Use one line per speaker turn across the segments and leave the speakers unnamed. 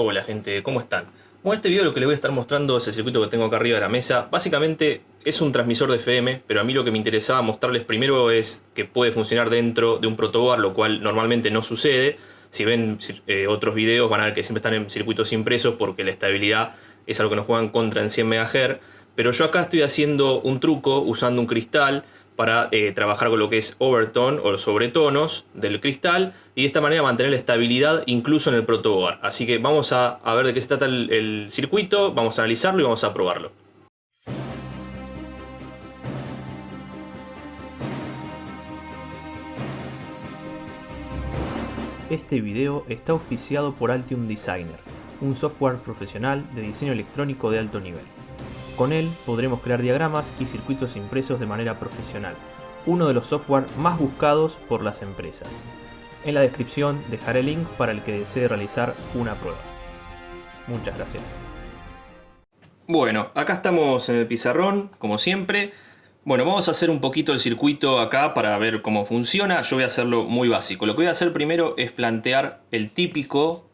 Hola gente, ¿cómo están? Bueno, este video lo que les voy a estar mostrando es el circuito que tengo acá arriba de la mesa. Básicamente es un transmisor de FM, pero a mí lo que me interesaba mostrarles primero es que puede funcionar dentro de un protoboard, lo cual normalmente no sucede. Si ven otros videos van a ver que siempre están en circuitos impresos porque la estabilidad es algo que nos juegan contra en 100 MHz. Pero yo acá estoy haciendo un truco usando un cristal para trabajar con lo que es overtone o sobretonos del cristal y de esta manera mantener la estabilidad incluso en el protoboard. Así que vamos a ver de qué se trata el circuito, vamos a analizarlo y vamos a probarlo. Este video está auspiciado por Altium Designer, un software profesional de diseño electrónico de alto nivel. Con él podremos crear diagramas y circuitos impresos de manera profesional, uno de los software más buscados por las empresas. En la descripción dejaré el link para el que desee realizar una prueba. Muchas gracias. Bueno, acá estamos en el pizarrón, como siempre. Bueno, vamos a hacer un poquito el circuito acá para ver cómo funciona. Yo voy a hacerlo muy básico. Lo que voy a hacer primero es plantear el típico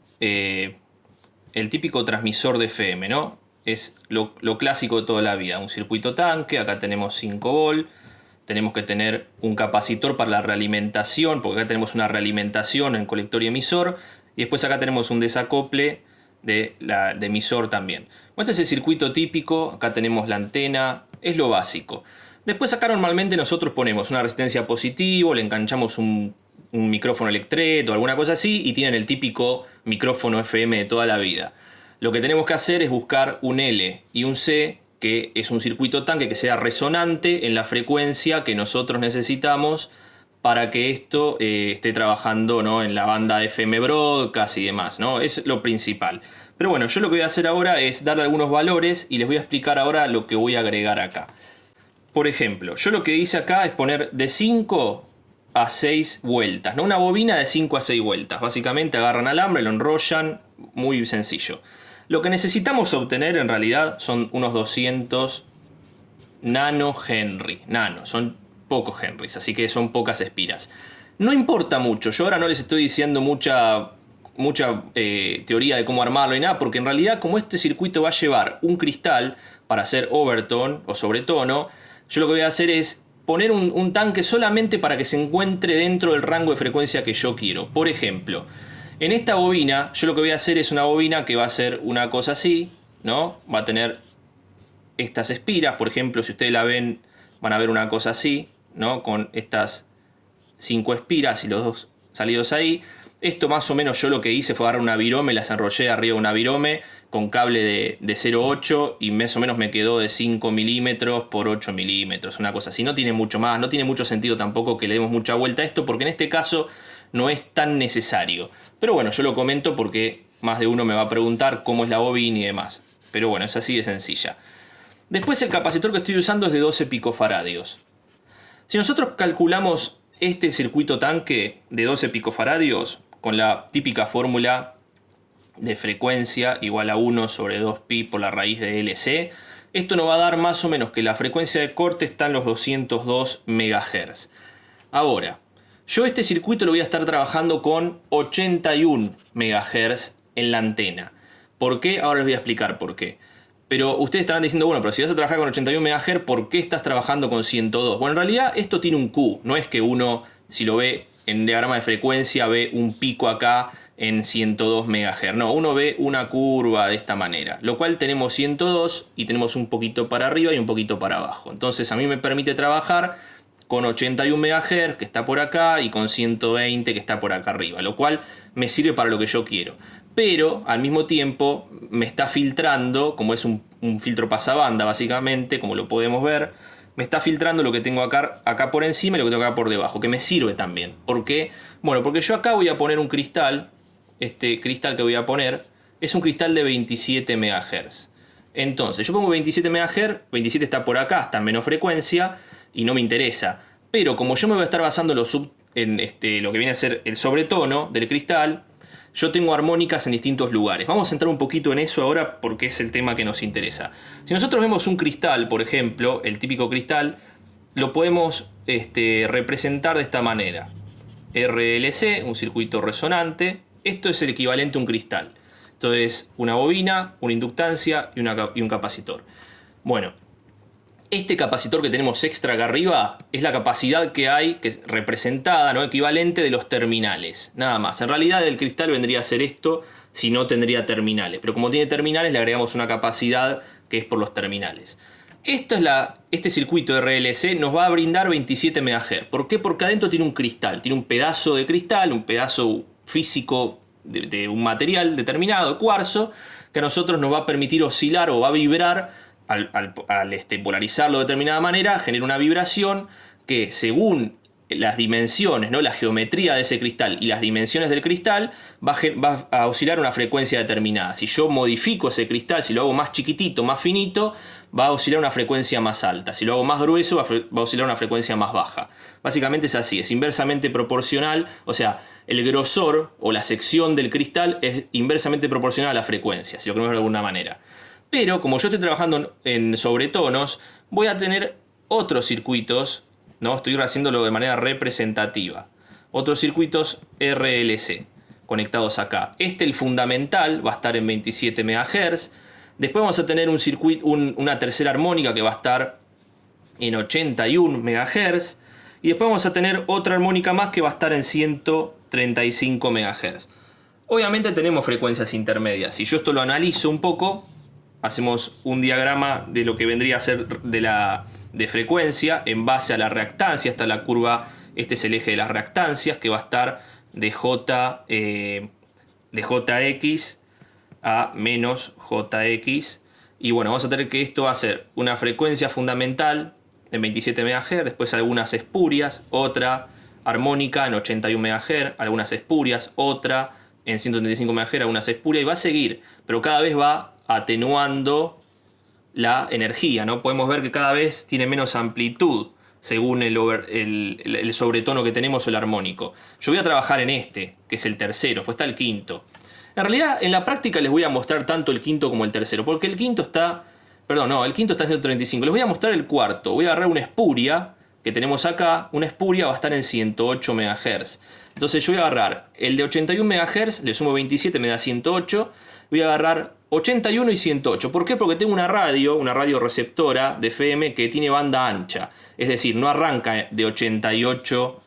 transmisor de FM, ¿no? Es lo clásico de toda la vida. Un circuito tanque, acá tenemos 5 volt. Tenemos que tener un capacitor para la realimentación, porque acá tenemos una realimentación en colector y emisor. Y después acá tenemos un desacople de emisor también. Bueno, este es el circuito típico. Acá tenemos la antena. Es lo básico. Después acá normalmente nosotros ponemos una resistencia positivo, le enganchamos un micrófono electret o alguna cosa así y tienen el típico micrófono FM de toda la vida. Lo que tenemos que hacer es buscar un L y un C, que es un circuito tanque que sea resonante en la frecuencia que nosotros necesitamos para que esto esté trabajando, ¿no?, en la banda FM broadcast y demás, ¿no? Es lo principal. Pero bueno, yo lo que voy a hacer ahora es darle algunos valores y les voy a explicar ahora lo que voy a agregar acá. Por ejemplo, yo lo que hice acá es poner de 5 a 6 vueltas, ¿no? Una bobina de 5 a 6 vueltas. Básicamente agarran alambre, lo enrollan, muy sencillo. Lo que necesitamos obtener en realidad son unos 200 nanohenry. Son pocos henrys, así que son pocas espiras. No importa mucho, yo ahora no les estoy diciendo mucha teoría de cómo armarlo y nada, porque en realidad como este circuito va a llevar un cristal para hacer overtone o sobretono, yo lo que voy a hacer es poner un tanque solamente para que se encuentre dentro del rango de frecuencia que yo quiero. Por ejemplo, en esta bobina, yo lo que voy a hacer es una bobina que va a ser una cosa así, ¿no? Va a tener estas espiras, por ejemplo, si ustedes la ven, van a ver una cosa así, ¿no? Con estas 5 espiras y los dos salidos ahí. Esto más o menos yo lo que hice fue agarrar una virome, las enrollé arriba de una virome con cable de 0,8 y más o menos me quedó de 5 milímetros por 8 milímetros, una cosa así. No tiene mucho más, no tiene mucho sentido tampoco que le demos mucha vuelta a esto porque en este caso no es tan necesario. Pero bueno, yo lo comento porque más de uno me va a preguntar cómo es la bobina y demás. Pero bueno, es así de sencilla. Después el capacitor que estoy usando es de 12 picofaradios. Si nosotros calculamos este circuito tanque de 12 picofaradios con la típica fórmula de frecuencia igual a 1 sobre 2pi por la raíz de LC, esto nos va a dar más o menos que la frecuencia de corte está en los 202 MHz. Ahora, yo este circuito lo voy a estar trabajando con 81 MHz en la antena. ¿Por qué? Ahora les voy a explicar por qué. Pero ustedes estarán diciendo, bueno, pero si vas a trabajar con 81 MHz, ¿por qué estás trabajando con 102? Bueno, en realidad esto tiene un Q. No es que uno, si lo ve en diagrama de frecuencia, ve un pico acá en 102 MHz. No, uno ve una curva de esta manera. Lo cual tenemos 102 y tenemos un poquito para arriba y un poquito para abajo. Entonces a mí me permite trabajar con 81 MHz, que está por acá, y con 120, que está por acá arriba. Lo cual me sirve para lo que yo quiero. Pero al mismo tiempo me está filtrando, como es un filtro pasabanda básicamente, como lo podemos ver, me está filtrando lo que tengo acá por encima y lo que tengo acá por debajo, que me sirve también. ¿Por qué? Bueno, porque yo acá voy a poner un cristal, este cristal que voy a poner es un cristal de 27 MHz. Entonces yo pongo 27 MHz, 27 está por acá, está en menos frecuencia y no me interesa. Pero como yo me voy a estar basando en lo que viene a ser el sobretono del cristal, yo tengo armónicas en distintos lugares. Vamos a entrar un poquito en eso ahora porque es el tema que nos interesa. Si nosotros vemos un cristal, por ejemplo, el típico cristal, lo podemos representar de esta manera. RLC, un circuito resonante. Esto es el equivalente a un cristal. Entonces, una bobina, una inductancia y un capacitor. Bueno, este capacitor que tenemos extra acá arriba es la capacidad que hay, que es representada, ¿no? Equivalente de los terminales, nada más. En realidad el cristal vendría a ser esto si no tendría terminales, pero como tiene terminales le agregamos una capacidad que es por los terminales. Este circuito RLC nos va a brindar 27 MHz. ¿Por qué? Porque adentro tiene un cristal, tiene un pedazo de cristal, un pedazo físico de un material determinado, de cuarzo, que a nosotros nos va a permitir oscilar o va a vibrar al polarizarlo de determinada manera, genera una vibración que según las dimensiones, ¿no? La geometría de ese cristal y las dimensiones del cristal va a oscilar a una frecuencia determinada. Si yo modifico ese cristal, si lo hago más chiquitito, más finito, va a oscilar a una frecuencia más alta. Si lo hago más grueso, va a oscilar a una frecuencia más baja. Básicamente es así, es inversamente proporcional, o sea, el grosor o la sección del cristal es inversamente proporcional a la frecuencia, si lo queremos ver de alguna manera. Pero como yo estoy trabajando en sobretonos, voy a tener otros circuitos, ¿no? Estoy haciéndolo de manera representativa. Otros circuitos RLC conectados acá. El fundamental va a estar en 27 MHz. Después vamos a tener una tercera armónica que va a estar en 81 MHz. Y después vamos a tener otra armónica más que va a estar en 135 MHz. Obviamente tenemos frecuencias intermedias. Si yo esto lo analizo un poco, hacemos un diagrama de lo que vendría a ser de frecuencia en base a la reactancia. Esta es la curva, este es el eje de las reactancias que va a estar de JX a menos JX. Y bueno, vamos a tener que esto va a ser una frecuencia fundamental en 27 MHz, después algunas espurias, otra armónica en 81 MHz, algunas espurias, otra en 135 MHz, algunas espurias, y va a seguir, pero cada vez va atenuando la energía, ¿no? Podemos ver que cada vez tiene menos amplitud según el sobretono que tenemos o el armónico. Yo voy a trabajar en que es el tercero, pues está el quinto. En realidad, en la práctica les voy a mostrar tanto el quinto como el tercero, porque el quinto está... Perdón, no, el quinto está en 135. Les voy a mostrar el cuarto. Voy a agarrar una espuria que tenemos acá. Una espuria va a estar en 108 MHz. Entonces yo voy a agarrar el de 81 MHz, le sumo 27, me da 108. Voy a agarrar 81 y 108. ¿Por qué? Porque tengo una radio receptora de FM que tiene banda ancha. Es decir, no arranca de 88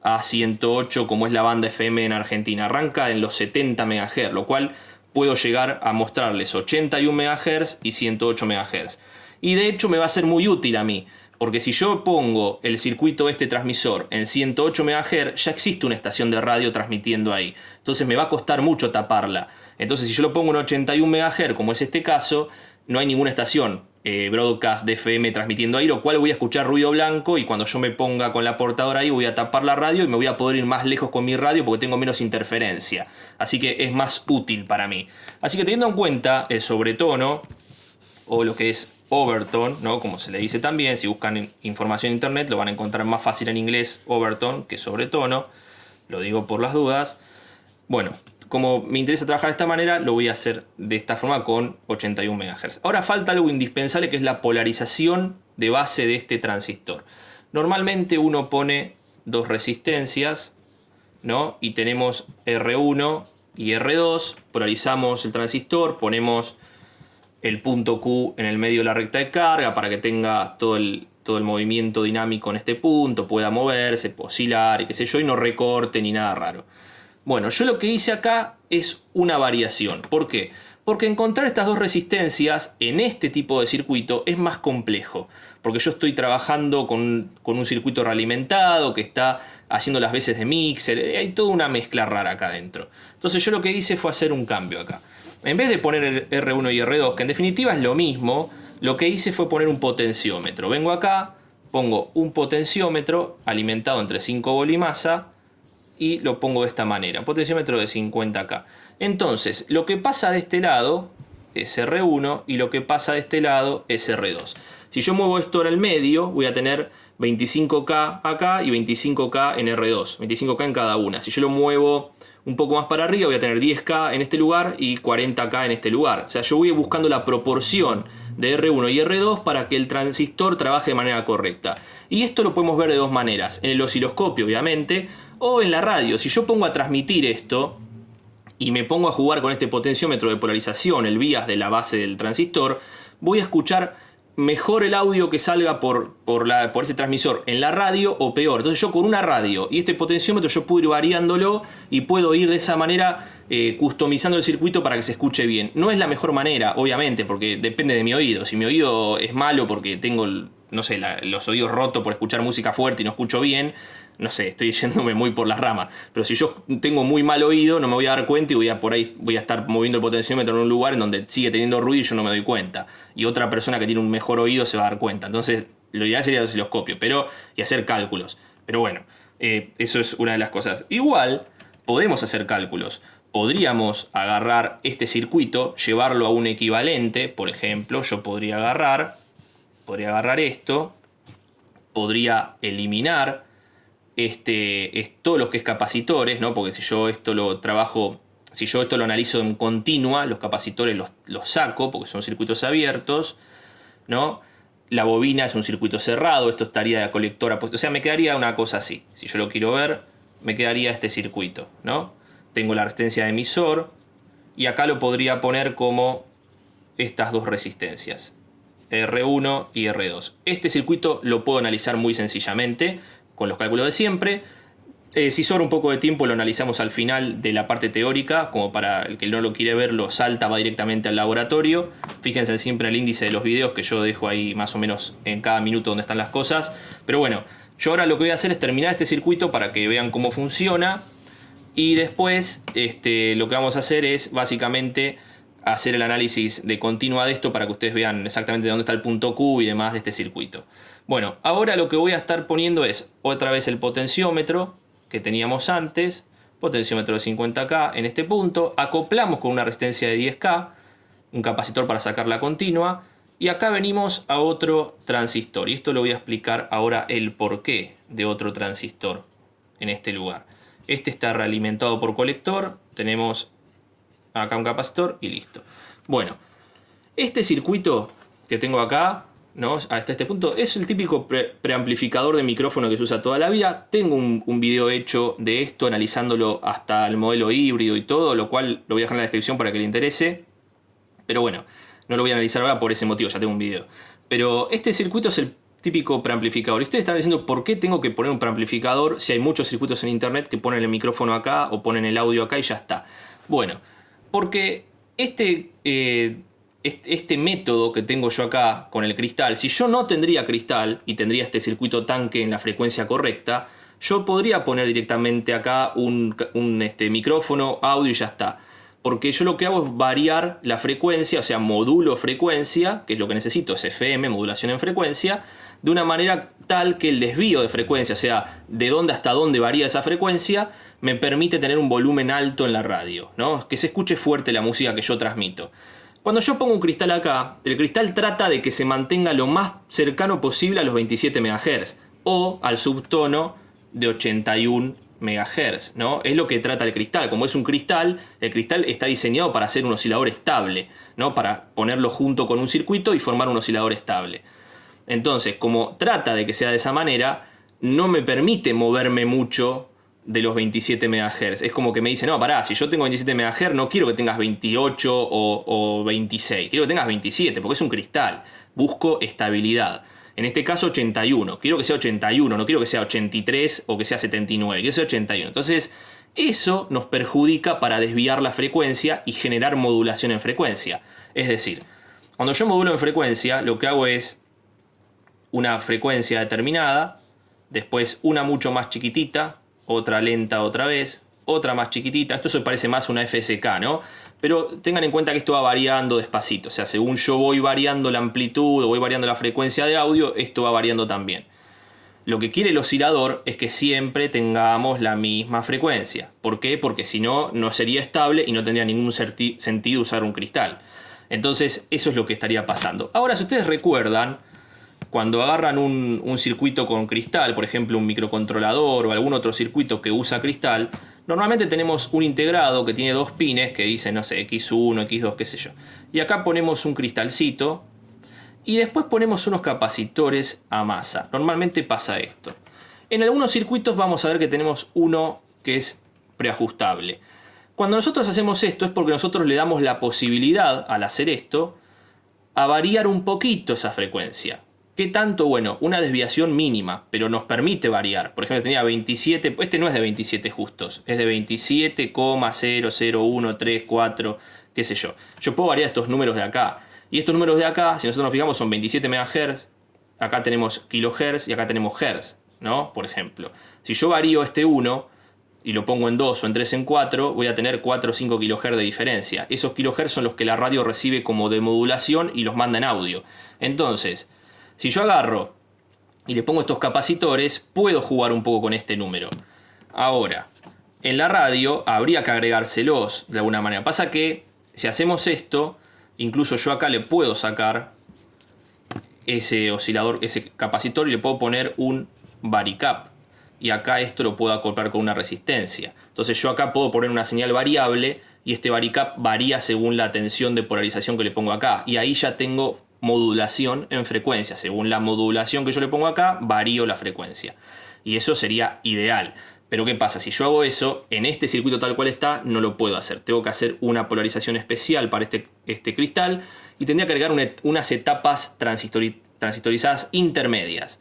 a 108 como es la banda FM en Argentina. Arranca en los 70 MHz, lo cual puedo llegar a mostrarles 81 MHz y 108 MHz. Y de hecho me va a ser muy útil a mí, porque si yo pongo el circuito transmisor en 108 MHz, ya existe una estación de radio transmitiendo ahí. Entonces me va a costar mucho taparla. Entonces si yo lo pongo en 81 MHz, como es este caso, no hay ninguna estación broadcast de FM transmitiendo ahí, lo cual voy a escuchar ruido blanco, y cuando yo me ponga con la portadora ahí voy a tapar la radio y me voy a poder ir más lejos con mi radio porque tengo menos interferencia. Así que es más útil para mí. Así que teniendo en cuenta el sobretono, o lo que es overtone, ¿no? Como se le dice también, si buscan información en internet lo van a encontrar más fácil en inglés overtone que sobretono, lo digo por las dudas. Bueno, como me interesa trabajar de esta manera, lo voy a hacer de esta forma con 81 MHz. Ahora falta algo indispensable, que es la polarización de base de este transistor. Normalmente uno pone dos resistencias, ¿no? Y tenemos R1 y R2, polarizamos el transistor, ponemos el punto Q en el medio de la recta de carga para que tenga todo el movimiento dinámico en este punto, pueda moverse, oscilar y qué sé yo, y no recorte ni nada raro. Bueno, yo lo que hice acá es una variación. ¿Por qué? Porque encontrar estas dos resistencias en este tipo de circuito es más complejo. Porque yo estoy trabajando con un circuito realimentado que está haciendo las veces de mixer. Hay toda una mezcla rara acá adentro. Entonces yo lo que hice fue hacer un cambio acá. En vez de poner el R1 y R2, que en definitiva es lo mismo, lo que hice fue poner un potenciómetro. Vengo acá, pongo un potenciómetro alimentado entre 5 volt y masa, y lo pongo de esta manera, un potenciómetro de 50K. Entonces, lo que pasa de este lado es R1 y lo que pasa de este lado es R2. Si yo muevo esto en el medio, voy a tener 25K acá y 25K en R2, 25K en cada una. Si yo lo muevo un poco más para arriba, voy a tener 10K en este lugar y 40K en este lugar. O sea, yo voy buscando la proporción de R1 y R2 para que el transistor trabaje de manera correcta. Y esto lo podemos ver de dos maneras. En el osciloscopio, obviamente, o en la radio. Si yo pongo a transmitir esto y me pongo a jugar con este potenciómetro de polarización, el bias de la base del transistor, voy a escuchar mejor el audio que salga por este transmisor en la radio o peor. Entonces yo con una radio y este potenciómetro yo puedo ir variándolo y puedo ir de esa manera customizando el circuito para que se escuche bien. No es la mejor manera, obviamente, porque depende de mi oído. Si mi oído es malo porque tengo, no sé, los oídos rotos por escuchar música fuerte y no escucho bien, no sé, estoy yéndome muy por las ramas. Pero si yo tengo muy mal oído, no me voy a dar cuenta y voy a estar moviendo el potenciómetro en un lugar en donde sigue teniendo ruido y yo no me doy cuenta. Y otra persona que tiene un mejor oído se va a dar cuenta. Entonces, lo ideal sería el osciloscopio y hacer cálculos. Pero bueno, eso es una de las cosas. Igual, podemos hacer cálculos. Podríamos agarrar este circuito, llevarlo a un equivalente. Por ejemplo, yo podría agarrar esto, podría eliminar todo lo que es capacitores, ¿no? Porque si yo esto lo trabajo, si yo esto lo analizo en continua, los capacitores los saco porque son circuitos abiertos, ¿no? La bobina es un circuito cerrado, esto estaría de colectora, o sea, me quedaría una cosa así. Si yo lo quiero ver, me quedaría este circuito, ¿no? Tengo la resistencia de emisor y acá lo podría poner como estas dos resistencias, R1 y R2. Este circuito lo puedo analizar muy sencillamente con los cálculos de siempre. Si sobra un poco de tiempo lo analizamos al final de la parte teórica, como para el que no lo quiere ver lo salta, va directamente al laboratorio. Fíjense siempre en el índice de los videos que yo dejo ahí más o menos en cada minuto donde están las cosas. Pero bueno, yo ahora lo que voy a hacer es terminar este circuito para que vean cómo funciona. Y después lo que vamos a hacer es básicamente hacer el análisis de continua de esto para que ustedes vean exactamente dónde está el punto Q y demás de este circuito. Bueno, ahora lo que voy a estar poniendo es otra vez el potenciómetro que teníamos antes, potenciómetro de 50K en este punto, acoplamos con una resistencia de 10K, un capacitor para sacar la continua, y acá venimos a otro transistor. Y esto lo voy a explicar ahora el porqué de otro transistor en este lugar. Este está realimentado por colector, tenemos acá un capacitor y listo. Bueno, este circuito que tengo acá, ¿no? Hasta este punto, es el típico preamplificador de micrófono que se usa toda la vida. Tengo un video hecho de esto, analizándolo hasta el modelo híbrido y todo, lo cual lo voy a dejar en la descripción para que le interese. Pero bueno, no lo voy a analizar ahora por ese motivo, ya tengo un video. Pero este circuito es el típico preamplificador. Y ustedes están diciendo, ¿por qué tengo que poner un preamplificador si hay muchos circuitos en internet que ponen el micrófono acá o ponen el audio acá y ya está? Bueno, porque este método que tengo yo acá con el cristal, si yo no tendría cristal y tendría este circuito tanque en la frecuencia correcta, yo podría poner directamente acá un micrófono, audio y ya está. Porque yo lo que hago es variar la frecuencia, o sea, modulo frecuencia, que es lo que necesito, es FM, modulación en frecuencia, de una manera tal que el desvío de frecuencia, o sea, de dónde hasta dónde varía esa frecuencia, me permite tener un volumen alto en la radio, ¿no? Que se escuche fuerte la música que yo transmito. Cuando yo pongo un cristal acá, el cristal trata de que se mantenga lo más cercano posible a los 27 MHz o al subtono de 81 MHz, ¿no? Es lo que trata el cristal. Como es un cristal, el cristal está diseñado para ser un oscilador estable, ¿no? Para ponerlo junto con un circuito y formar un oscilador estable. Entonces, como trata de que sea de esa manera, no me permite moverme mucho de los 27 MHz. Es como que me dice, no, pará, si yo tengo 27 MHz, no quiero que tengas 28 o 26. Quiero que tengas 27, porque es un cristal. Busco estabilidad. En este caso 81. Quiero que sea 81, no quiero que sea 83 o que sea 79. Quiero que sea 81. Entonces, eso nos perjudica para desviar la frecuencia y generar modulación en frecuencia. Es decir, cuando yo modulo en frecuencia, lo que hago es una frecuencia determinada, después una mucho más chiquitita, otra lenta otra vez, otra más chiquitita. Esto se parece más a una FSK, ¿no? Pero tengan en cuenta que esto va variando despacito. O sea, según yo voy variando la amplitud o voy variando la frecuencia de audio, esto va variando también. Lo que quiere el oscilador es que siempre tengamos la misma frecuencia. ¿Por qué? Porque si no, no sería estable y no tendría ningún sentido usar un cristal. Entonces, eso es lo que estaría pasando. Ahora, si ustedes recuerdan, cuando agarran un circuito con cristal, por ejemplo un microcontrolador o algún otro circuito que usa cristal, normalmente tenemos un integrado que tiene dos pines que dicen, no sé, X1, X2, qué sé yo. Y acá ponemos un cristalcito y después ponemos unos capacitores a masa. Normalmente pasa esto. En algunos circuitos vamos a ver que tenemos uno que es preajustable. Cuando nosotros hacemos esto es porque nosotros le damos la posibilidad, al hacer esto, a variar un poquito esa frecuencia. ¿Qué tanto? Bueno, una desviación mínima, pero nos permite variar. Por ejemplo, tenía 27, este no es de 27 justos, es de 27,0013,4, qué sé yo. Yo puedo variar estos números de acá. Y estos números de acá, si nosotros nos fijamos, son 27 MHz, acá tenemos kilohertz y acá tenemos hertz, ¿no? Por ejemplo, si yo varío este 1 y lo pongo en 2 o en 3 en 4, voy a tener 4 o 5 kHz de diferencia. Esos kilohertz son los que la radio recibe como demodulación y los manda en audio. Entonces, si yo agarro y le pongo estos capacitores, puedo jugar un poco con este número. Ahora, en la radio habría que agregárselos de alguna manera. Pasa que si hacemos esto, incluso yo acá le puedo sacar ese oscilador, ese capacitor, y le puedo poner un varicap. Y acá esto lo puedo acoplar con una resistencia. Entonces yo acá puedo poner una señal variable y este varicap varía según la tensión de polarización que le pongo acá. Y ahí ya tengo modulación en frecuencia. Según la modulación que yo le pongo acá, varío la frecuencia. Y eso sería ideal. Pero ¿qué pasa? Si yo hago eso, en este circuito tal cual está, no lo puedo hacer. Tengo que hacer una polarización especial para este cristal y tendría que agregar unas etapas transistorizadas intermedias.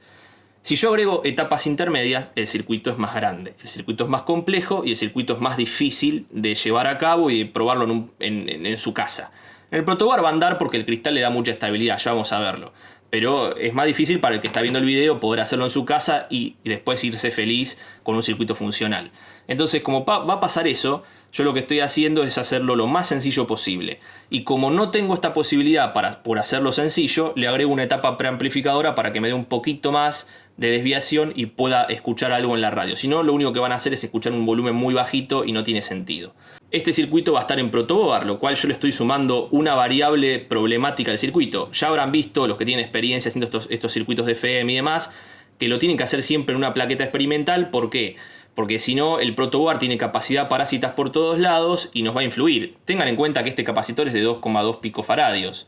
Si yo agrego etapas intermedias, el circuito es más grande, el circuito es más complejo y el circuito es más difícil de llevar a cabo y de probarlo en su casa. En el protoboard va a andar porque el cristal le da mucha estabilidad, ya vamos a verlo. Pero es más difícil para el que está viendo el video poder hacerlo en su casa y después irse feliz con un circuito funcional. Entonces, como va a pasar eso, yo lo que estoy haciendo es hacerlo lo más sencillo posible. Y como no tengo esta posibilidad por hacerlo sencillo, le agrego una etapa preamplificadora para que me dé un poquito más de desviación y pueda escuchar algo en la radio. Si no, lo único que van a hacer es escuchar un volumen muy bajito y no tiene sentido. Este circuito va a estar en protoboard, lo cual yo le estoy sumando una variable problemática al circuito. Ya habrán visto, los que tienen experiencia haciendo estos circuitos de FM y demás, que lo tienen que hacer siempre en una plaqueta experimental. ¿Por qué? Porque si no, el protoboard tiene capacidad parásitas por todos lados y nos va a influir. Tengan en cuenta que este capacitor es de 2,2 picofaradios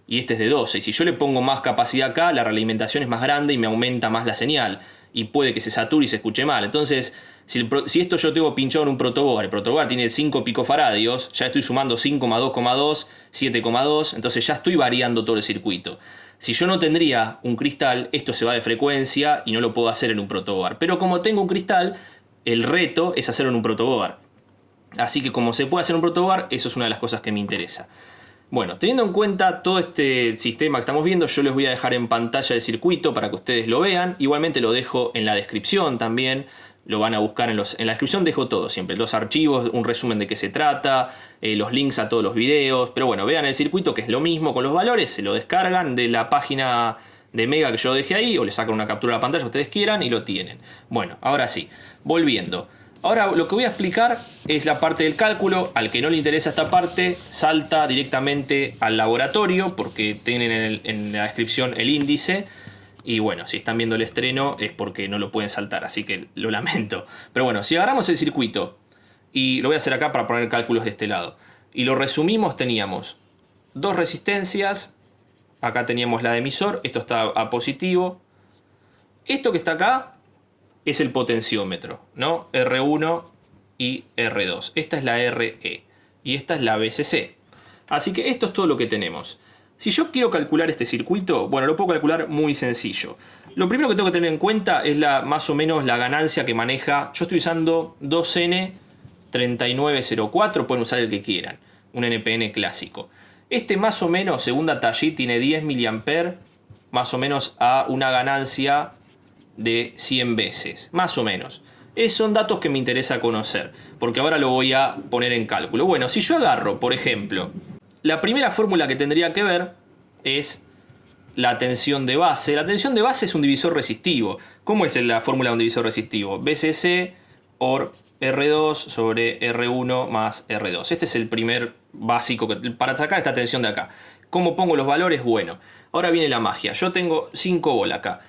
y este es de 12. Y si yo le pongo más capacidad acá, la realimentación es más grande y me aumenta más la señal. Y puede que se sature y se escuche mal. Entonces, si esto yo tengo pinchado en un protoboard, el protoboard tiene 5 picofaradios, ya estoy sumando 5,2,2, 7,2, entonces ya estoy variando todo el circuito. Si yo no tendría un cristal, esto se va de frecuencia y no lo puedo hacer en un protoboard. Pero como tengo un cristal, el reto es hacerlo en un protoboard. Así que como se puede hacer en un protoboard, eso es una de las cosas que me interesa. Bueno, teniendo en cuenta todo este sistema que estamos viendo, yo les voy a dejar en pantalla el circuito para que ustedes lo vean. Igualmente lo dejo en la descripción también. Lo van a buscar en la descripción, dejo todo siempre. Los archivos, un resumen de qué se trata, los links a todos los videos. Pero bueno, vean el circuito, que es lo mismo con los valores. Se lo descargan de la página de Mega que yo dejé ahí, o le sacan una captura a la pantalla, ustedes quieran, y lo tienen. Bueno, ahora sí, volviendo. Ahora lo que voy a explicar es la parte del cálculo. Al que no le interesa esta parte, salta directamente al laboratorio porque tienen en la descripción el índice. Y bueno, si están viendo el estreno es porque no lo pueden saltar, así que lo lamento. Pero bueno, si agarramos el circuito, y lo voy a hacer acá para poner cálculos de este lado, y lo resumimos, teníamos dos resistencias. Acá teníamos la de emisor, esto está a positivo. Esto que está acá es el potenciómetro, ¿no? R1 y R2. Esta es la RE y esta es la BCC. Así que esto es todo lo que tenemos. Si yo quiero calcular este circuito, bueno, lo puedo calcular muy sencillo. Lo primero que tengo que tener en cuenta es más o menos la ganancia que maneja. Yo estoy usando 2N3904, pueden usar el que quieran, un NPN clásico. Este más o menos, según DataSheet, tiene 10 mA, más o menos a una ganancia de 100 veces, más o menos. Son datos que me interesa conocer, porque ahora lo voy a poner en cálculo. Bueno, si yo agarro, por ejemplo, la primera fórmula que tendría que ver es la tensión de base. La tensión de base es un divisor resistivo. ¿Cómo es la fórmula de un divisor resistivo? BCC por R2 sobre R1 más R2. Este es el primer básico para sacar esta tensión de acá. ¿Cómo pongo los valores? Bueno, ahora viene la magia. Yo tengo 5 volt acá.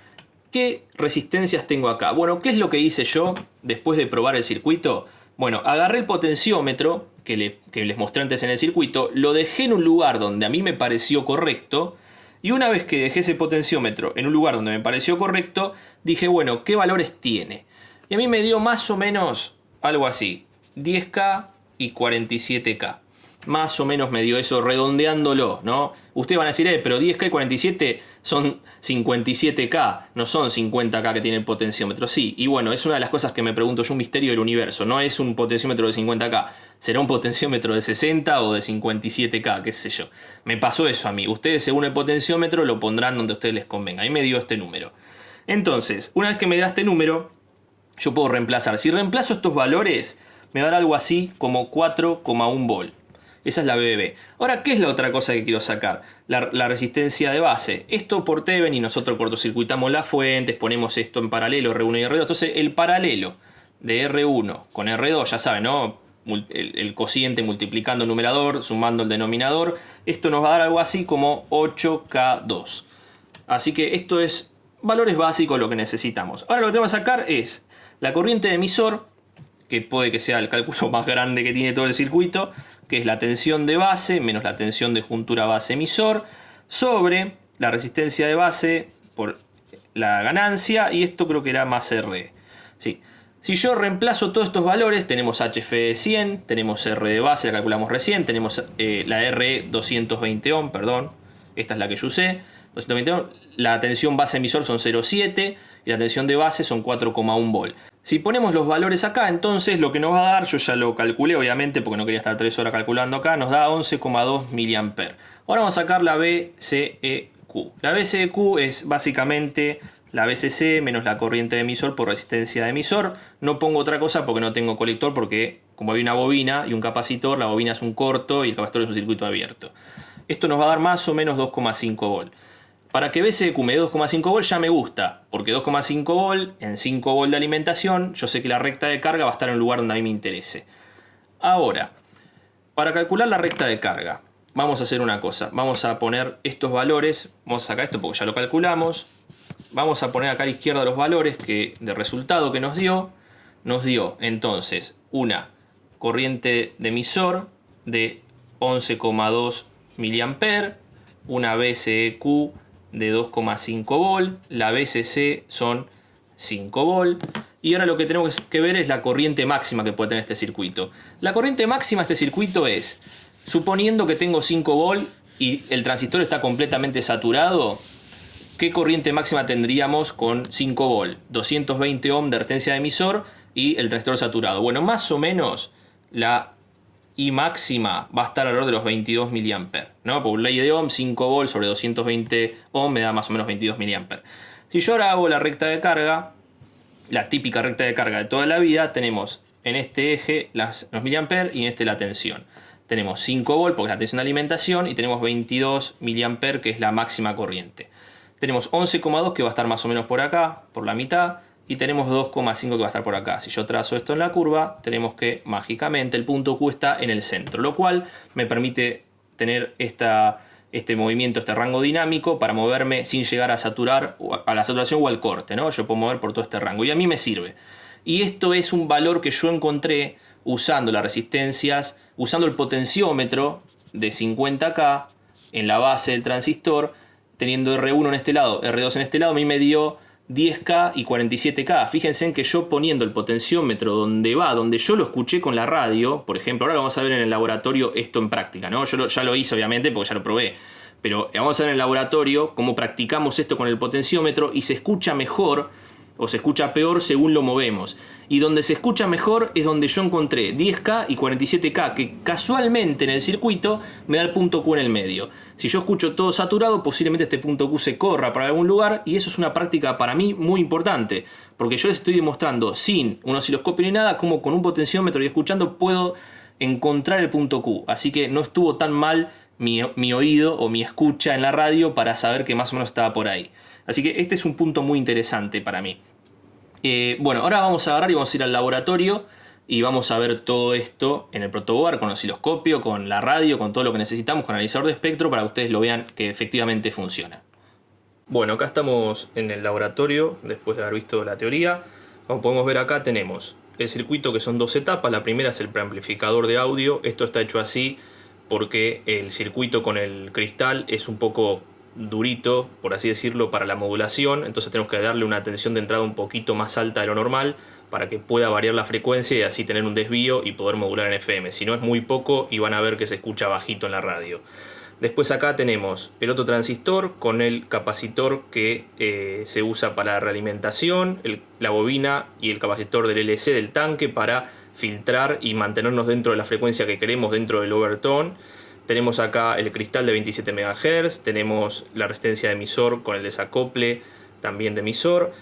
¿Qué resistencias tengo acá? Bueno, ¿qué es lo que hice yo después de probar el circuito? Bueno, agarré el potenciómetro que les mostré antes en el circuito, lo dejé en un lugar donde a mí me pareció correcto, y una vez que dejé ese potenciómetro en un lugar donde me pareció correcto, dije, bueno, ¿qué valores tiene? Y a mí me dio más o menos algo así, 10K y 47K. Más o menos me dio eso, redondeándolo, ¿no? Ustedes van a decir, pero 10K y 47 son 57K, no son 50K que tiene el potenciómetro. Sí, y bueno, es una de las cosas que me pregunto yo, un misterio del universo. No es un potenciómetro de 50K, será un potenciómetro de 60 o de 57K, qué sé yo. Me pasó eso a mí. Ustedes, según el potenciómetro, lo pondrán donde a ustedes les convenga. A mí me dio este número. Entonces, una vez que me da este número, yo puedo reemplazar. Si reemplazo estos valores, me va a dar algo así como 4,1 volt. Esa es la BBB. Ahora, ¿qué es la otra cosa que quiero sacar? La resistencia de base. Esto por Thevenin y nosotros cortocircuitamos las fuentes, ponemos esto en paralelo, R1 y R2. Entonces, el paralelo de R1 con R2, ya saben, ¿no? El cociente multiplicando el numerador, sumando el denominador. Esto nos va a dar algo así como 8K2. Así que esto es valores básicos lo que necesitamos. Ahora lo que tenemos que sacar es la corriente de emisor, que puede que sea el cálculo más grande que tiene todo el circuito, que es la tensión de base menos la tensión de juntura base emisor, sobre la resistencia de base por la ganancia, y esto creo que era más R. Sí. Si yo reemplazo todos estos valores, tenemos HF de 100, tenemos R de base, la calculamos recién, tenemos la R 220 ohm, perdón, esta es la que yo usé, 220 ohm, la tensión base emisor son 0,7 y la tensión de base son 4,1 volt. Si ponemos los valores acá, entonces lo que nos va a dar, yo ya lo calculé obviamente porque no quería estar 3 horas calculando acá, nos da 11,2 mA. Ahora vamos a sacar la BCEQ. La BCEQ es básicamente la BCC menos la corriente de emisor por resistencia de emisor. No pongo otra cosa porque no tengo colector, porque como hay una bobina y un capacitor, la bobina es un corto y el capacitor es un circuito abierto. Esto nos va a dar más o menos 2,5 volt. Para que BCEQ me dé 2,5 volt ya me gusta, porque 2,5 volt en 5 volt de alimentación, yo sé que la recta de carga va a estar en el lugar donde a mí me interese. Ahora, para calcular la recta de carga, vamos a hacer una cosa. Vamos a poner estos valores, vamos a sacar esto porque ya lo calculamos. Vamos a poner acá a la izquierda los valores de resultado que nos dio. Nos dio entonces una corriente de emisor de 11,2 mA, una BCEQ de 2,5 volt, la BCC son 5 volt, y ahora lo que tenemos que ver es la corriente máxima que puede tener este circuito. La corriente máxima de este circuito es, suponiendo que tengo 5 volt y el transistor está completamente saturado, ¿qué corriente máxima tendríamos con 5 volt? 220 ohm de resistencia de emisor y el transistor saturado. Bueno, más o menos la I máxima va a estar alrededor de los 22 mA, ¿no? Por ley de Ohm, 5 volt sobre 220 ohm me da más o menos 22 mA. Si yo ahora hago la recta de carga, la típica recta de carga de toda la vida, tenemos en este eje los mA y en este la tensión. Tenemos 5 volt porque es la tensión de alimentación y tenemos 22 mA que es la máxima corriente. Tenemos 11,2 que va a estar más o menos por acá, por la mitad. Y tenemos 2,5 que va a estar por acá. Si yo trazo esto en la curva, tenemos que mágicamente el punto Q está en el centro, lo cual me permite tener este movimiento, este rango dinámico para moverme sin llegar a saturar, a la saturación o al corte, ¿no? Yo puedo mover por todo este rango y a mí me sirve. Y esto es un valor que yo encontré usando las resistencias, usando el potenciómetro de 50K en la base del transistor, teniendo R1 en este lado, R2 en este lado, a mí me dio 10K y 47K. Fíjense en que yo poniendo el potenciómetro donde va, donde yo lo escuché con la radio, por ejemplo, ahora lo vamos a ver en el laboratorio esto en práctica, ¿no? Yo ya lo hice obviamente porque ya lo probé, pero vamos a ver en el laboratorio cómo practicamos esto con el potenciómetro y se escucha mejor o se escucha peor según lo movemos. Y donde se escucha mejor es donde yo encontré 10K y 47K, que casualmente en el circuito me da el punto Q en el medio. Si yo escucho todo saturado, posiblemente este punto Q se corra para algún lugar, y eso es una práctica para mí muy importante, porque yo les estoy demostrando sin un osciloscopio ni nada, cómo con un potenciómetro y escuchando puedo encontrar el punto Q. Así que no estuvo tan mal mi oído o mi escucha en la radio para saber que más o menos estaba por ahí. Así que este es un punto muy interesante para mí. Bueno, ahora vamos a agarrar y vamos a ir al laboratorio y vamos a ver todo esto en el protoboard con osciloscopio, con la radio, con todo lo que necesitamos, con analizador de espectro para que ustedes lo vean que efectivamente funciona. Bueno, acá estamos en el laboratorio después de haber visto la teoría. Como podemos ver acá tenemos el circuito que son dos etapas. La primera es el preamplificador de audio. Esto está hecho así porque el circuito con el cristal es un poco durito, por así decirlo, para la modulación, entonces tenemos que darle una tensión de entrada un poquito más alta de lo normal para que pueda variar la frecuencia y así tener un desvío y poder modular en FM. Si no es muy poco y van a ver que se escucha bajito en la radio. Después acá tenemos el otro transistor con el capacitor que se usa para la realimentación, la bobina y el capacitor del LC del tanque para filtrar y mantenernos dentro de la frecuencia que queremos dentro del overtone. Tenemos acá el cristal de 27 MHz, tenemos la resistencia de emisor con el desacople también de emisor.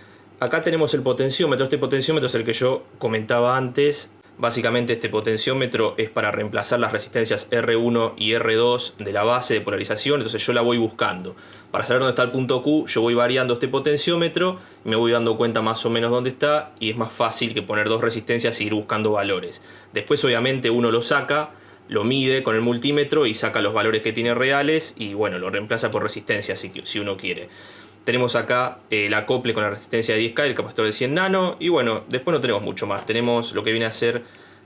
Acá tenemos el potenciómetro, este potenciómetro es el que yo comentaba antes. Básicamente este potenciómetro es para reemplazar las resistencias R1 y R2 de la base de polarización, entonces yo la voy buscando. Para saber dónde está el punto Q, yo voy variando este potenciómetro, me voy dando cuenta más o menos dónde está y es más fácil que poner dos resistencias e ir buscando valores. Después obviamente uno lo saca, lo mide con el multímetro y saca los valores que tiene reales y bueno, lo reemplaza por resistencia si uno quiere. Tenemos acá el acople con la resistencia de 10K, el capacitor de 100 nano. Y bueno, después no tenemos mucho más. Tenemos lo que viene a ser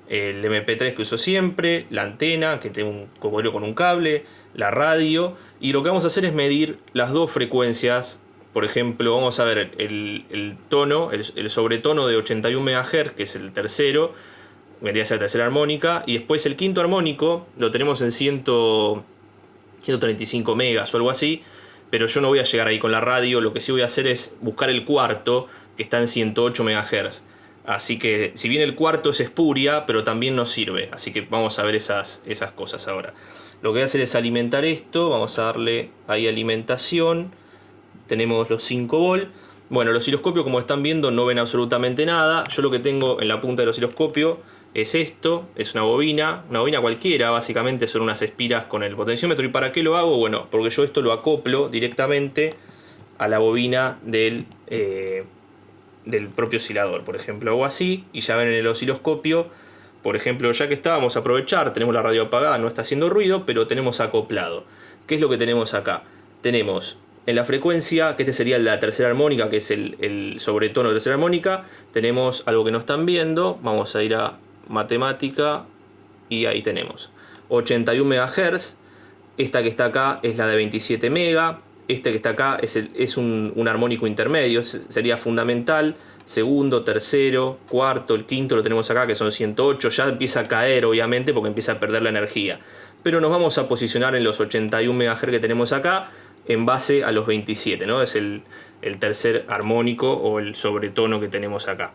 el MP3 que uso siempre, la antena, que tiene un cocodrilo con un cable, la radio. Y lo que vamos a hacer es medir las dos frecuencias. Por ejemplo, vamos a ver el tono, el sobretono de 81 MHz, que es el tercero. Vendría a ser la tercera armónica. Y después el quinto armónico lo tenemos en 135 megas o algo así. Pero yo no voy a llegar ahí con la radio, lo que sí voy a hacer es buscar el cuarto, que está en 108 MHz. Así que, si bien el cuarto es espuria, pero también nos sirve. Así que vamos a ver esas cosas ahora. Lo que voy a hacer es alimentar esto, vamos a darle ahí alimentación. Tenemos los 5 volt. Bueno, el osciloscopio, como están viendo, no ven absolutamente nada. Yo lo que tengo en la punta del osciloscopio es esto, es una bobina cualquiera, básicamente son unas espiras con el potenciómetro. ¿Y para qué lo hago? Bueno, porque yo esto lo acoplo directamente a la bobina del propio oscilador. Por ejemplo, hago así y ya ven en el osciloscopio, por ejemplo, ya que está, vamos a aprovechar, tenemos la radio apagada, no está haciendo ruido, pero tenemos acoplado. ¿Qué es lo que tenemos acá? Tenemos en la frecuencia, que este sería la tercera armónica, que es el sobretono de tercera armónica, tenemos algo que no están viendo, vamos a ir a matemática y ahí tenemos 81 MHz, esta que está acá es la de 27 MHz, este que está acá es un armónico intermedio, sería fundamental, segundo, tercero, cuarto, el quinto lo tenemos acá que son 108, ya empieza a caer obviamente porque empieza a perder la energía, pero nos vamos a posicionar en los 81 MHz que tenemos acá en base a los 27, ¿no? Es el tercer armónico o el sobretono que tenemos acá.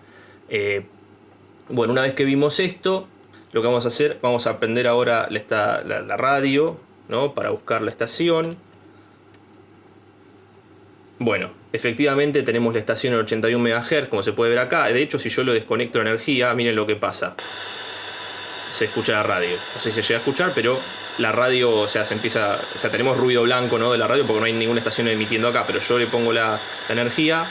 Bueno, una vez que vimos esto, lo que vamos a hacer, vamos a prender ahora la radio, ¿no? Para buscar la estación. Bueno, efectivamente tenemos la estación en 81 MHz, como se puede ver acá. De hecho, si yo lo desconecto de energía, miren lo que pasa. Se escucha la radio. No sé si se llega a escuchar, pero la radio, o sea, tenemos ruido blanco, ¿no? De la radio porque no hay ninguna estación emitiendo acá, pero yo le pongo la energía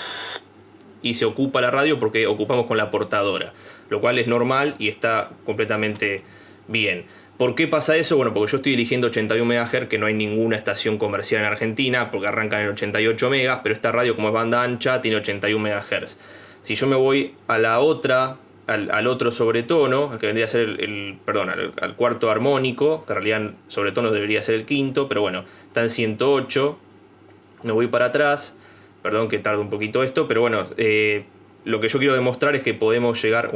y se ocupa la radio porque ocupamos con la portadora, lo cual es normal y está completamente bien. ¿Por qué pasa eso? Bueno, porque yo estoy eligiendo 81 MHz, que no hay ninguna estación comercial en Argentina, porque arrancan en 88 megas, pero esta radio, como es banda ancha, tiene 81 MHz. Si yo me voy a la otra, al otro sobretono, que vendría a ser al cuarto armónico, que en realidad sobretono debería ser el quinto, pero bueno, está en 108, me voy para atrás, perdón que tarde un poquito esto, pero bueno, lo que yo quiero demostrar es que podemos llegar,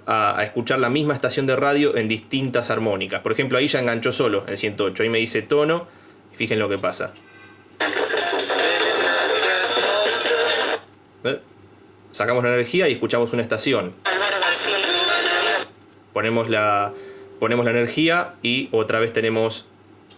a escuchar la misma estación de radio en distintas armónicas. Por ejemplo, ahí ya enganchó solo en 108, ahí me dice tono, y fíjense lo que pasa. Sacamos la energía y escuchamos una estación. Ponemos la energía y otra vez tenemos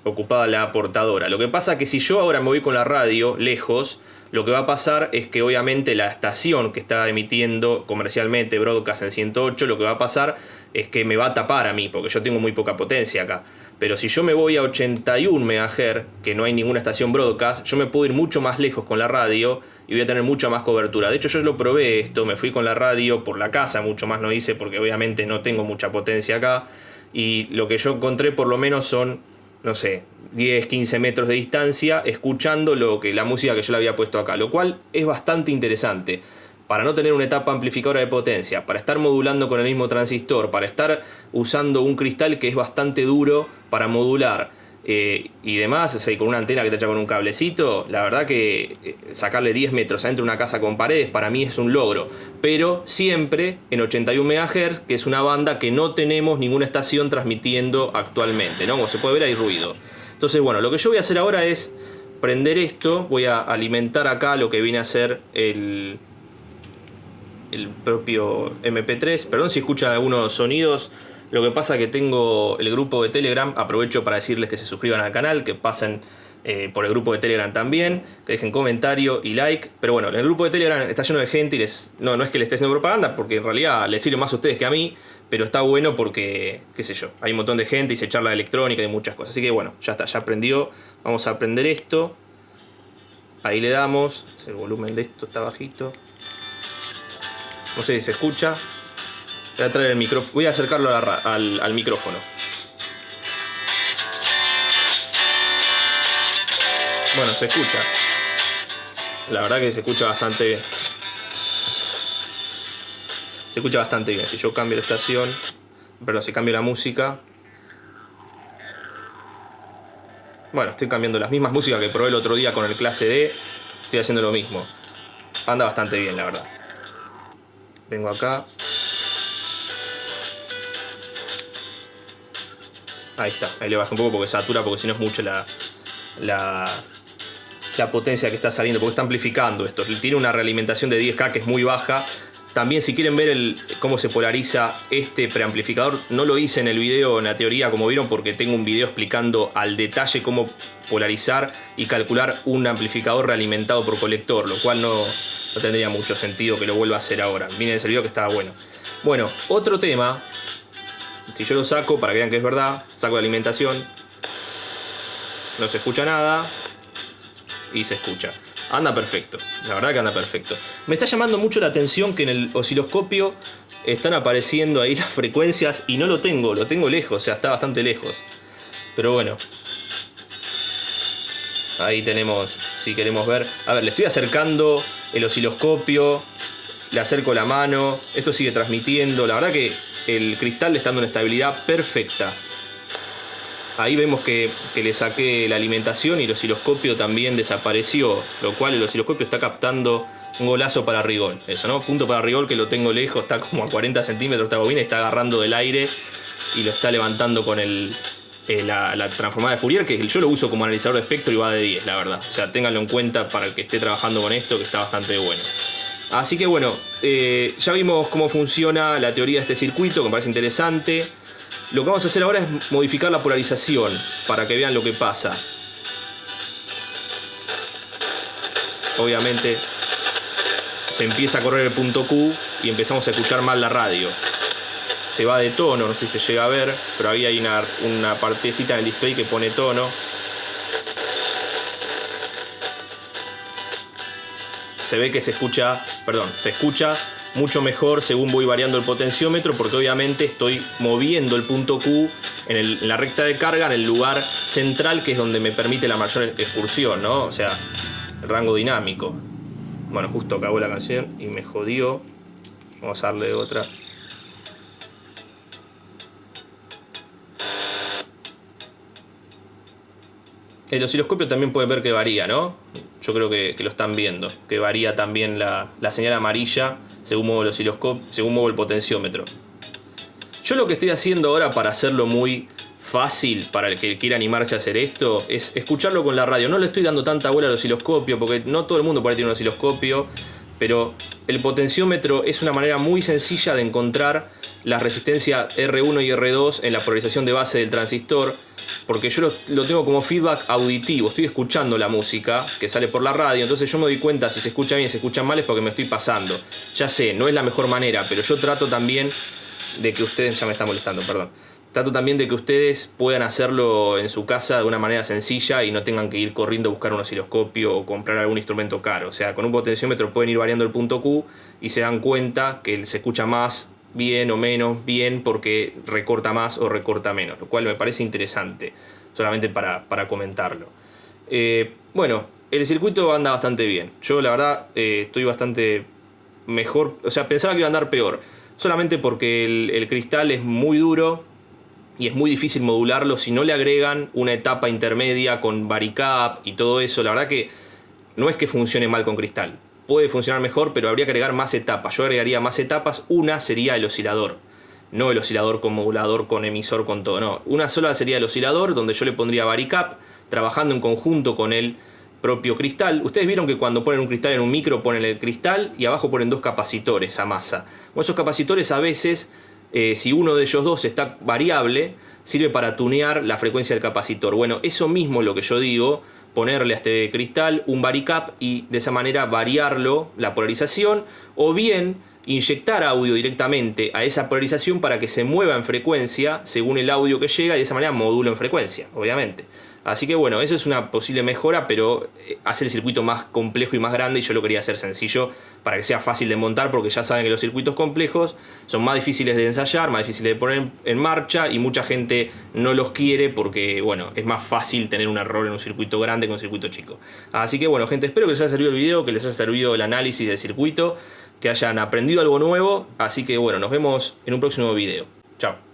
ocupada la portadora. Lo que pasa es que si yo ahora me voy con la radio lejos, lo que va a pasar es que obviamente la estación que está emitiendo comercialmente broadcast en 108, lo que va a pasar es que me va a tapar a mí, porque yo tengo muy poca potencia acá. Pero si yo me voy a 81 MHz, que no hay ninguna estación broadcast, yo me puedo ir mucho más lejos con la radio y voy a tener mucha más cobertura. De hecho, yo lo probé esto, me fui con la radio por la casa, mucho más no hice porque obviamente no tengo mucha potencia acá. Y lo que yo encontré por lo menos son, no sé, 10, 15 metros de distancia, escuchando la música que yo le había puesto acá, lo cual es bastante interesante. Para no tener una etapa amplificadora de potencia, para estar modulando con el mismo transistor, para estar usando un cristal que es bastante duro para modular, y demás, o sea, y con una antena que te echa con un cablecito, la verdad que sacarle 10 metros adentro de una casa con paredes para mí es un logro, pero siempre en 81 MHz, que es una banda que no tenemos ninguna estación transmitiendo actualmente, ¿no? Como se puede ver, hay ruido. Entonces, bueno, lo que yo voy a hacer ahora es prender esto, voy a alimentar acá lo que viene a ser el propio MP3. Perdón si escuchan algunos sonidos. Lo que pasa es que tengo el grupo de Telegram. Aprovecho para decirles que se suscriban al canal, que pasen por el grupo de Telegram también, que dejen comentario y like. Pero bueno, el grupo de Telegram está lleno de gente y no es que les esté haciendo propaganda, porque en realidad les sirve más a ustedes que a mí. Pero está bueno porque, qué sé yo, hay un montón de gente y se charla de electrónica y muchas cosas. Así que bueno, ya está, ya prendió. Vamos a prender esto. Ahí le damos. El volumen de esto está bajito. No sé si se escucha. Voy a traer el micrófono. Voy a acercarlo al micrófono. Bueno, se escucha. La verdad que se escucha bastante bien. Se escucha bastante bien. Si yo cambio la estación, perdón, si cambio la música. Bueno, estoy cambiando las mismas músicas que probé el otro día con el clase D. Estoy haciendo lo mismo. Anda bastante bien, la verdad. Vengo acá. Ahí está, ahí le bajé un poco porque satura, porque si no es mucho la potencia que está saliendo, porque está amplificando esto. Tiene una realimentación de 10K que es muy baja. También si quieren ver cómo se polariza este preamplificador, no lo hice en el video, en la teoría, como vieron, porque tengo un video explicando al detalle cómo polarizar y calcular un amplificador realimentado por colector, lo cual no tendría mucho sentido que lo vuelva a hacer ahora. Miren ese video que estaba bueno. Bueno, otro tema. Si yo lo saco, para que vean que es verdad, saco la alimentación, no se escucha nada y se escucha. Anda perfecto, la verdad que anda perfecto. Me está llamando mucho la atención que en el osciloscopio están apareciendo ahí las frecuencias y no lo tengo lejos, o sea, está bastante lejos. Pero bueno, ahí tenemos, si queremos ver. A ver, le estoy acercando el osciloscopio, le acerco la mano, esto sigue transmitiendo, la verdad que el cristal le está dando una estabilidad perfecta. Ahí vemos que le saqué la alimentación y el osciloscopio también desapareció, lo cual el osciloscopio está captando un golazo para Rigol. Eso, ¿no? Punto para Rigol, que lo tengo lejos, está como a 40 centímetros esta bobina, está agarrando del aire y lo está levantando con la transformada de Fourier, que yo lo uso como analizador de espectro y va de 10, la verdad. O sea, ténganlo en cuenta para el que esté trabajando con esto, que está bastante bueno. Así que bueno, ya vimos cómo funciona la teoría de este circuito, que me parece interesante. Lo que vamos a hacer ahora es modificar la polarización para que vean lo que pasa. Obviamente se empieza a correr el punto Q y empezamos a escuchar mal la radio. Se va de tono, no sé si se llega a ver, pero ahí hay una partecita en el display que pone tono. Se ve que se escucha mucho mejor según voy variando el potenciómetro, porque obviamente estoy moviendo el punto Q en la recta de carga en el lugar central, que es donde me permite la mayor excursión, ¿no? O sea, el rango dinámico. Bueno, justo acabó la canción y me jodió. Vamos a darle otra. El osciloscopio también pueden ver que varía, ¿no? Yo creo que lo están viendo, que varía también la señal amarilla según muevo el osciloscopio, según muevo el potenciómetro. Yo lo que estoy haciendo ahora para hacerlo muy fácil para el que quiera animarse a hacer esto es escucharlo con la radio. No le estoy dando tanta bola al osciloscopio porque no todo el mundo por ahí tiene un osciloscopio, pero el potenciómetro es una manera muy sencilla de encontrar la resistencia R1 y R2 en la polarización de base del transistor, porque yo lo tengo como feedback auditivo, estoy escuchando la música que sale por la radio, entonces yo me doy cuenta si se escucha bien, si se escucha mal, es porque me estoy pasando. Ya sé, no es la mejor manera, pero yo trato también de que ustedes, ya me está molestando, perdón. Trato también de que ustedes puedan hacerlo en su casa de una manera sencilla y no tengan que ir corriendo a buscar un osciloscopio o comprar algún instrumento caro. O sea, con un potenciómetro pueden ir variando el punto Q y se dan cuenta que se escucha más bien o menos bien porque recorta más o recorta menos, lo cual me parece interesante, solamente para comentarlo. Bueno, el circuito anda bastante bien. Yo la verdad estoy bastante mejor, o sea, pensaba que iba a andar peor, solamente porque el cristal es muy duro. y es muy difícil modularlo si no le agregan una etapa intermedia con varicap y todo eso. La verdad que no es que funcione mal con cristal, puede funcionar mejor, pero habría que agregar más etapas. Yo agregaría más etapas. Una sería el oscilador, no el oscilador con modulador, con emisor, con todo, no. Una sola sería el oscilador, donde yo le pondría varicap, trabajando en conjunto con el propio cristal. Ustedes vieron que cuando ponen un cristal en un micro ponen el cristal y abajo ponen dos capacitores a masa. Bueno, esos capacitores a veces, si uno de ellos dos está variable, sirve para tunear la frecuencia del capacitor. Bueno, eso mismo es lo que yo digo, ponerle a este cristal un varicap y de esa manera variarlo, la polarización, o bien inyectar audio directamente a esa polarización para que se mueva en frecuencia según el audio que llega y de esa manera modulo en frecuencia, obviamente. Así que bueno, eso es una posible mejora, pero hace el circuito más complejo y más grande, y yo lo quería hacer sencillo para que sea fácil de montar, porque ya saben que los circuitos complejos son más difíciles de ensayar, más difíciles de poner en marcha, y mucha gente no los quiere porque, bueno, es más fácil tener un error en un circuito grande que en un circuito chico. Así que bueno, gente, espero que les haya servido el video, que les haya servido el análisis del circuito, que hayan aprendido algo nuevo. Así que bueno, nos vemos en un próximo video. Chao.